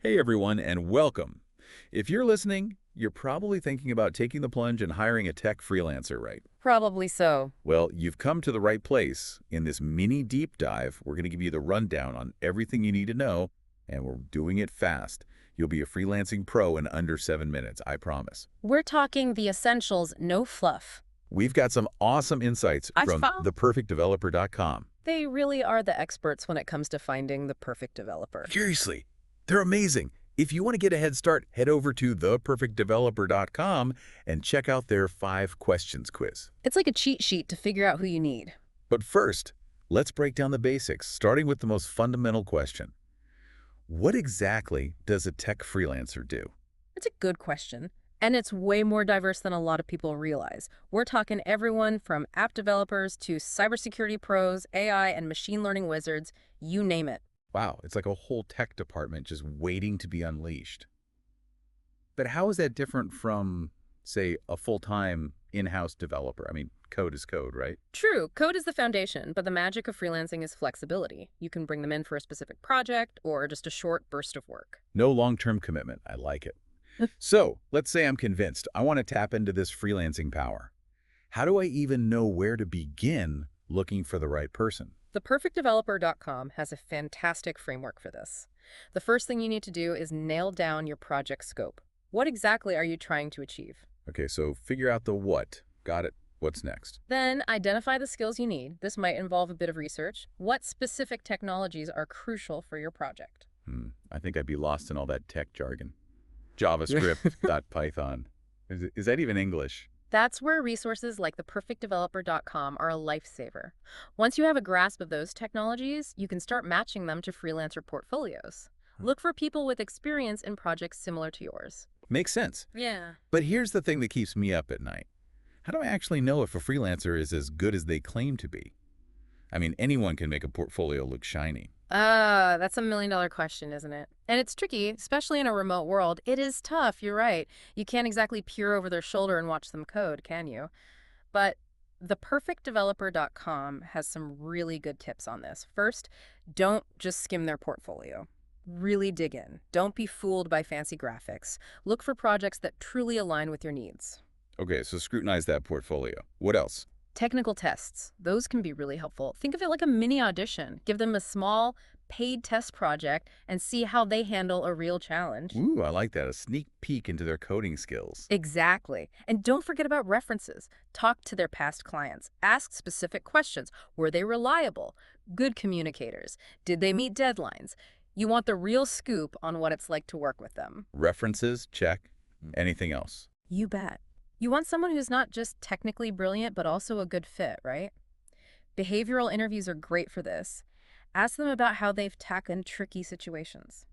Hey everyone, and welcome. If you're listening, you're probably thinking about taking the plunge and hiring a tech freelancer, right? Probably so. Well, you've come to the right place. In this mini deep dive, we're going to give you the rundown on everything you need to know, and we're doing it fast. You'll be a freelancing pro in under 7 minutes, I promise. We're talking the essentials, no fluff. We've got some awesome insights I from found theperfectdeveloper.com. they really are the experts when it comes to finding the perfect developer. Seriously, they're amazing. If you want to get a head start, head over to theperfectdeveloper.com and check out their 5 questions quiz. It's like a cheat sheet to figure out who you need. But first, let's break down the basics, starting with the most fundamental question. What exactly does a tech freelancer do? It's a good question, and it's way more diverse than a lot of people realize. We're talking everyone from app developers to cybersecurity pros, AI and machine learning wizards, you name it. Wow, it's like a whole tech department just waiting to be unleashed. But how is that different from, say, a full-time in-house developer? I mean, code is code, right? True, code is the foundation, but the magic of freelancing is flexibility. You can bring them in for a specific project or just a short burst of work. No long-term commitment. I like it. So, let's say I'm convinced. I want to tap into this freelancing power. How do I even know where to begin looking for the right person? Theperfectdeveloper.com has a fantastic framework for this. The first thing you need to do is nail down your project scope. What exactly are you trying to achieve? Okay, so figure out the what. Got it. What's next? Then identify the skills you need. This might involve a bit of research. What specific technologies are crucial for your project? I think I'd be lost in all that tech jargon. JavaScript, .python. Is that even English? That's where resources like theperfectdeveloper.com are a lifesaver. Once you have a grasp of those technologies, you can start matching them to freelancer portfolios. Look for people with experience in projects similar to yours. Makes sense. Yeah. But here's the thing that keeps me up at night. How do I actually know if a freelancer is as good as they claim to be? I mean, anyone can make a portfolio look shiny. That's a million-dollar question, isn't it? And it's tricky, especially in a remote world. It is tough, you're right. You can't exactly peer over their shoulder and watch them code, can you? But theperfectdeveloper.com has some really good tips on this. First, don't just skim their portfolio. Really dig in. Don't be fooled by fancy graphics. Look for projects that truly align with your needs. Okay, so scrutinize that portfolio. What else? Technical tests. Those can be really helpful. Think of it like a mini audition. Give them a small, paid test project and see how they handle a real challenge. Ooh, I like that. A sneak peek into their coding skills. Exactly. And don't forget about references. Talk to their past clients. Ask specific questions. Were they reliable? Good communicators? Did they meet deadlines? You want the real scoop on what it's like to work with them. References, check. Anything else? You bet. You want someone who's not just technically brilliant, but also a good fit, right? Behavioral interviews are great for this. Ask them about how they've tackled tricky situations.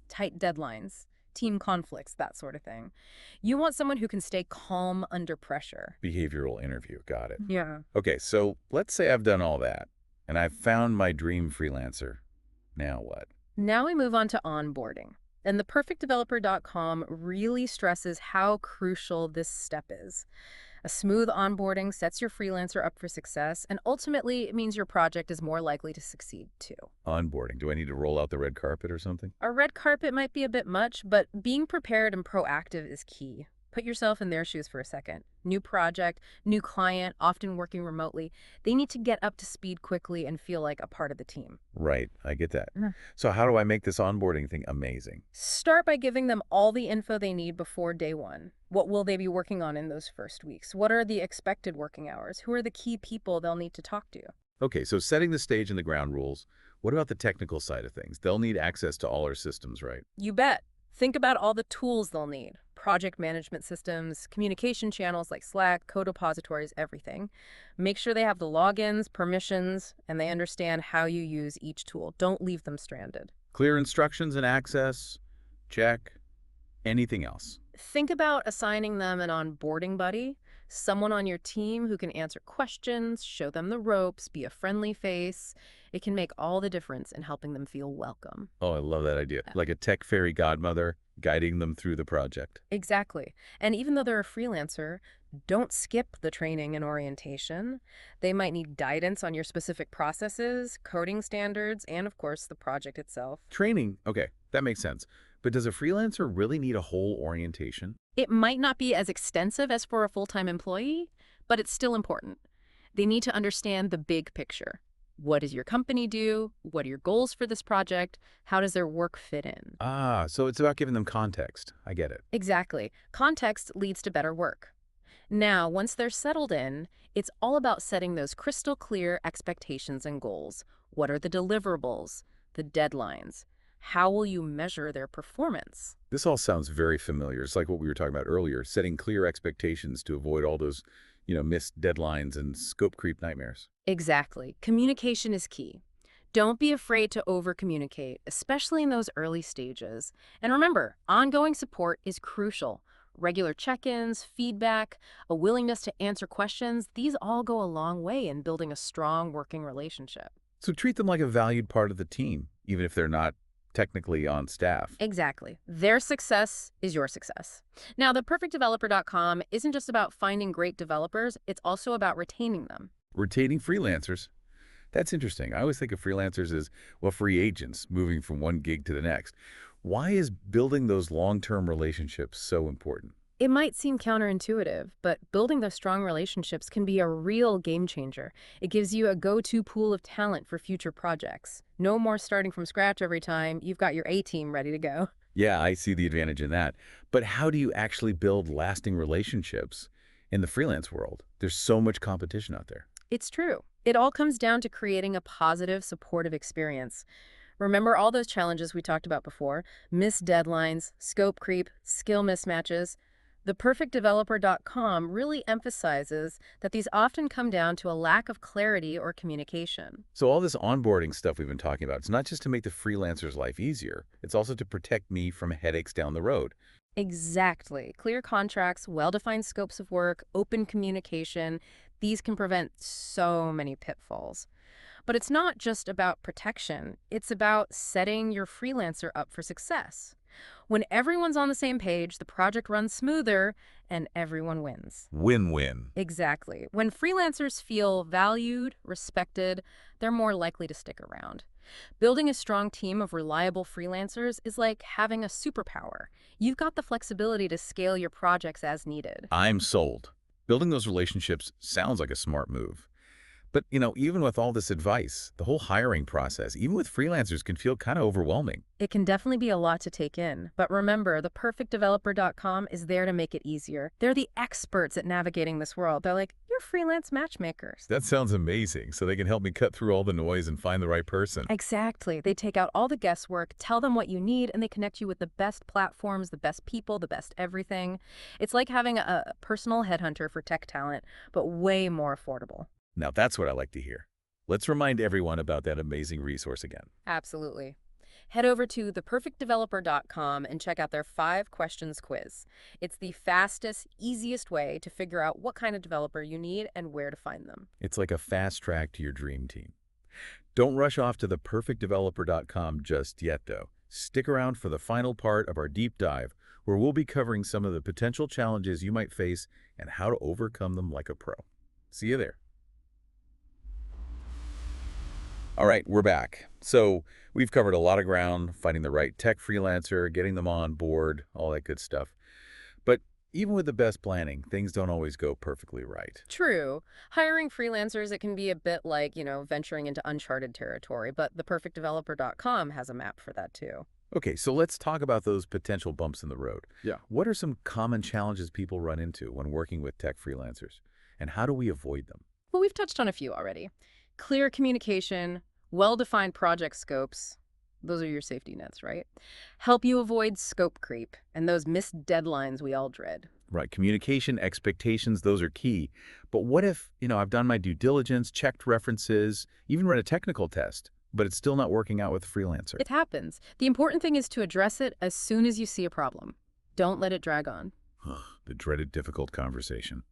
Tight deadlines, team conflicts, that sort of thing. You want someone who can stay calm under pressure. Behavioral interview. Got it. Yeah. Okay, so let's say I've done all that, and I've found my dream freelancer. Now what? Now we move on to onboarding. And theperfectdeveloper.com really stresses how crucial this step is. A smooth onboarding sets your freelancer up for success, and ultimately it means your project is more likely to succeed too. Onboarding. Do I need to roll out the red carpet or something? A red carpet might be a bit much, but being prepared and proactive is key. Put yourself in their shoes for a second. New project, new client, often working remotely. They need to get up to speed quickly and feel like a part of the team. Right, I get that. Yeah. So how do I make this onboarding thing amazing? Start by giving them all the info they need before day one. What will they be working on in those first weeks? What are the expected working hours? Who are the key people they'll need to talk to? Okay, so setting the stage and the ground rules. What about the technical side of things? They'll need access to all our systems, right? You bet. Think about all the tools they'll need. Project management systems, communication channels like Slack, code repositories, everything. Make sure they have the logins, permissions, and they understand how you use each tool. Don't leave them stranded. Clear instructions and access. Check. Anything else? Think about assigning them an onboarding buddy, someone on your team who can answer questions, show them the ropes, be a friendly face. It can make all the difference in helping them feel welcome. Oh, I love that idea. Like a tech fairy godmother guiding them through the project. Exactly. And even though they're a freelancer, don't skip the training and orientation. They might need guidance on your specific processes, coding standards, and of course, the project itself. Training. Okay, That makes sense. But does a freelancer really need a whole orientation? It might not be as extensive as for a full-time employee, but it's still important. They need to understand the big picture. What does your company do? What are your goals for this project? How does their work fit in? Ah, so it's about giving them context. I get it. Exactly. Context leads to better work. Now, once they're settled in, it's all about setting those crystal clear expectations and goals. What are the deliverables? The deadlines? How will you measure their performance? This all sounds very familiar. It's like what we were talking about earlier, setting clear expectations to avoid all those, missed deadlines and scope creep nightmares. Exactly. Communication is key. Don't be afraid to over-communicate, especially in those early stages. And remember, ongoing support is crucial. Regular check-ins, feedback, a willingness to answer questions, these all go a long way in building a strong working relationship. So treat them like a valued part of the team, even if they're not technically on staff. Exactly. Their success is your success. Now, the perfectdeveloper.com isn't just about finding great developers, it's also about retaining them. Retaining freelancers. That's interesting. I always think of freelancers as, well, free agents moving from one gig to the next. Why is building those long-term relationships so important? It might seem counterintuitive, but building those strong relationships can be a real game changer. It gives you a go-to pool of talent for future projects. No more starting from scratch every time. You've got your A-team ready to go. Yeah, I see the advantage in that. But how do you actually build lasting relationships in the freelance world? There's so much competition out there. It's true. It all comes down to creating a positive, supportive experience. Remember all those challenges we talked about before? Missed deadlines, scope creep, skill mismatches. ThePerfectDeveloper.com really emphasizes that these often come down to a lack of clarity or communication. So all this onboarding stuff we've been talking about, it's not just to make the freelancer's life easier. It's also to protect me from headaches down the road. Exactly. Clear contracts, well-defined scopes of work, open communication, these can prevent so many pitfalls. But it's not just about protection. It's about setting your freelancer up for success. When everyone's on the same page, the project runs smoother and everyone wins. Win-win. Exactly. When freelancers feel valued, respected, they're more likely to stick around. Building a strong team of reliable freelancers is like having a superpower. You've got the flexibility to scale your projects as needed. I'm sold. Building those relationships sounds like a smart move. But, even with all this advice, the whole hiring process, even with freelancers, can feel kind of overwhelming. It can definitely be a lot to take in. But remember, theperfectdeveloper.com is there to make it easier. They're the experts at navigating this world. They're like your freelance matchmakers. That sounds amazing. So they can help me cut through all the noise and find the right person. Exactly. They take out all the guesswork, tell them what you need, and they connect you with the best platforms, the best people, the best everything. It's like having a personal headhunter for tech talent, but way more affordable. Now that's what I like to hear. Let's remind everyone about that amazing resource again. Absolutely. Head over to theperfectdeveloper.com and check out their 5 questions quiz. It's the fastest, easiest way to figure out what kind of developer you need and where to find them. It's like a fast track to your dream team. Don't rush off to theperfectdeveloper.com just yet, though. Stick around for the final part of our deep dive, where we'll be covering some of the potential challenges you might face and how to overcome them like a pro. See you there. All right, we're back. So we've covered a lot of ground, finding the right tech freelancer, getting them on board, all that good stuff. But even with the best planning, things don't always go perfectly right. True. Hiring freelancers, it can be a bit like, venturing into uncharted territory, but theperfectdeveloper.com has a map for that too. Okay, so let's talk about those potential bumps in the road. Yeah. What are some common challenges people run into when working with tech freelancers, and how do we avoid them? Well, we've touched on a few already. Clear communication, well-defined project scopes. Those are your safety nets, right? Help you avoid scope creep and those missed deadlines we all dread. Right, communication, expectations, those are key. But what if, I've done my due diligence, checked references, even run a technical test, but it's still not working out with a freelancer? It happens. The important thing is to address it as soon as you see a problem. Don't let it drag on. The dreaded difficult conversation.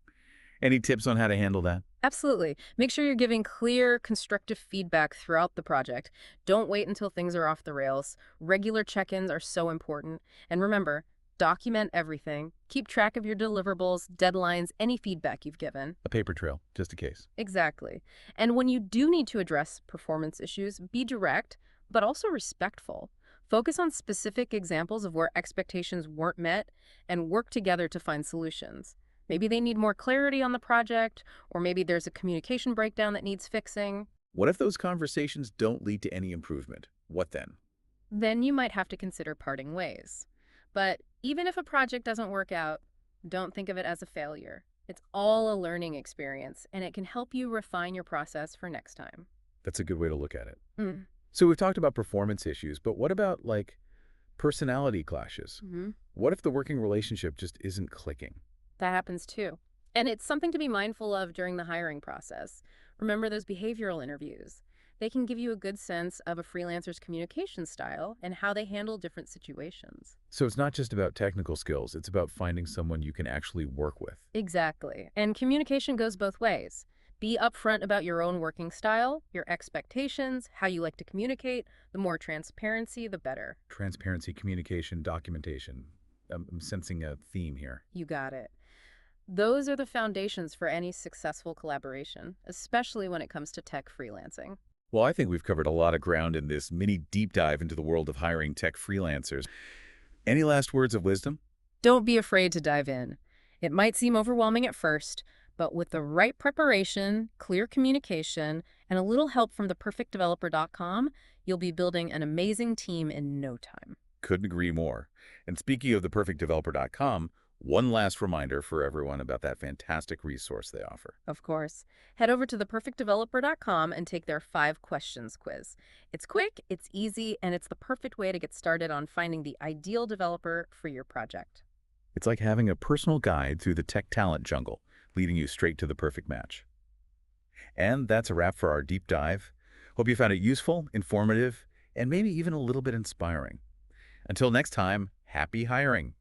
Any tips on how to handle that? Absolutely. Make sure you're giving clear, constructive feedback throughout the project. Don't wait until things are off the rails. Regular check-ins are so important. And remember, document everything. Keep track of your deliverables, deadlines, any feedback you've given. A paper trail, just in case. Exactly. And when you do need to address performance issues, be direct, but also respectful. Focus on specific examples of where expectations weren't met and work together to find solutions. Maybe they need more clarity on the project, or maybe there's a communication breakdown that needs fixing. What if those conversations don't lead to any improvement? What then? Then you might have to consider parting ways. But even if a project doesn't work out, don't think of it as a failure. It's all a learning experience, and it can help you refine your process for next time. That's a good way to look at it. Mm. So we've talked about performance issues, but what about like personality clashes? hmm What if the working relationship just isn't clicking? That happens too. And it's something to be mindful of during the hiring process. Remember those behavioral interviews. They can give you a good sense of a freelancer's communication style and how they handle different situations. So it's not just about technical skills, it's about finding someone you can actually work with. Exactly. And communication goes both ways. Be upfront about your own working style, your expectations, how you like to communicate. The more transparency, the better. Transparency, communication, documentation. I'm sensing a theme here. You got it. Those are the foundations for any successful collaboration, especially when it comes to tech freelancing. Well, I think we've covered a lot of ground in this mini deep dive into the world of hiring tech freelancers. Any last words of wisdom? Don't be afraid to dive in. It might seem overwhelming at first, but with the right preparation, clear communication, and a little help from theperfectdeveloper.com, you'll be building an amazing team in no time. Couldn't agree more. And speaking of theperfectdeveloper.com, one last reminder for everyone about that fantastic resource they offer. Of course, head over to theperfectdeveloper.com and take their 5 questions quiz. It's quick, it's easy, and it's the perfect way to get started on finding the ideal developer for your project. It's like having a personal guide through the tech talent jungle, leading you straight to the perfect match. And that's a wrap for our deep dive. Hope you found it useful, informative, and maybe even a little bit inspiring. Until next time, happy hiring!